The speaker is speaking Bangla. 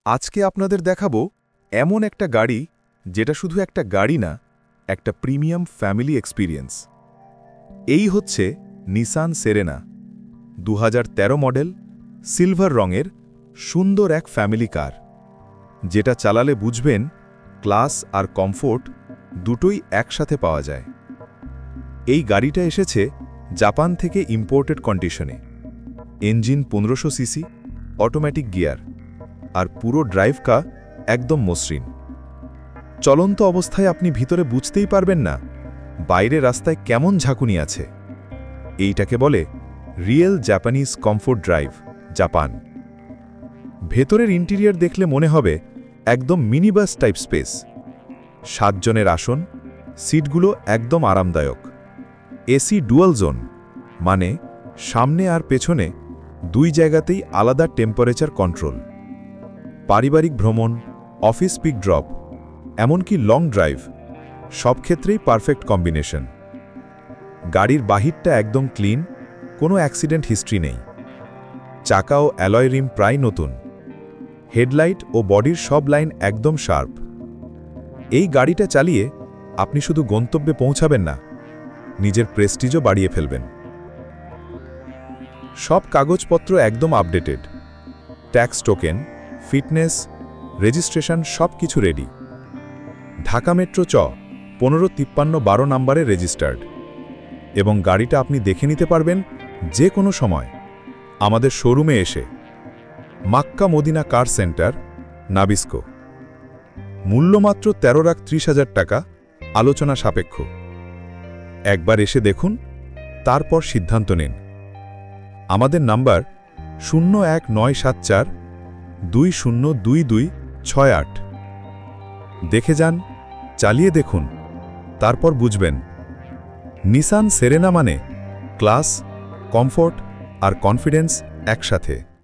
আজকে আপনাদের দেখাবো এমন একটা গাড়ি যেটা শুধু একটা গাড়ি না, একটা প্রিমিয়াম ফ্যামিলি এক্সপিরিয়েন্স। এই হচ্ছে নিসান সেরেনা 2013 মডেল, সিলভার রঙের সুন্দর এক ফ্যামিলি কার, যেটা চালালে বুঝবেন ক্লাস আর কমফোর্ট দুটোই একসাথে পাওয়া যায়। এই গাড়িটা এসেছে জাপান থেকে ইম্পোর্টেড কন্ডিশনে। ইঞ্জিন 1500 সিসি, অটোমেটিক গিয়ার, আর পুরো ড্রাইভকা একদম মসৃণ। চলন্ত অবস্থায় আপনি ভিতরে বুঝতেই পারবেন না বাইরে রাস্তায় কেমন ঝাঁকুনি আছে। এইটাকে বলে real Japanese comfort drive, Japan. ভেতরের ইন্টেরিয়র দেখলে মনে হবে একদম মিনিবাস টাইপ স্পেস। 7 জনের আসন, সিটগুলো একদম আরামদায়ক। এসি ডুয়াল জোন, মানে সামনে আর পেছনে দুই জায়গাতেই আলাদা টেম্পারেচার কন্ট্রোল। পারিবারিক ভ্রমণ, অফিস পিক ড্রপ, এমনকি লং ড্রাইভ, সব ক্ষেত্রেই পারফেক্ট কম্বিনেশন। গাড়ির বাহিরটা একদম ক্লিন, কোনো অ্যাক্সিডেন্ট হিস্ট্রি নেই। চাকা ও অ্যালয় রিম প্রায় নতুন। হেডলাইট ও বডির সব লাইন একদম শার্প। এই গাড়িটা চালিয়ে আপনি শুধু গন্তব্যে পৌঁছাবেন না, নিজের প্রেস্টিজও বাড়িয়ে ফেলবেন। সব কাগজপত্র একদম updated. Tax token, fitness, registration সব কিছু রেডি। ঢাকা মেট্রো 1553-12 নম্বরে রেজিস্টার্ড। এবং গাড়িটা আপনি দেখে নিতে পারবেন যে কোনো সময় আমাদের শোরুমে এসে। Makka Madina car centre, Nabisco. মূল্য মাত্র 13,30,000 টাকা, আলোচনা সাপেক্ষ। একবার এসে দেখুন, তারপর সিদ্ধান্ত নিন। আমাদের নাম্বার 01974-202268। দেখে যান, চালিয়ে দেখুন, তারপর বুঝবেন নিসান সেরেনা মানে ক্লাস, কমফোর্ট আর কনফিডেন্স একসাথে।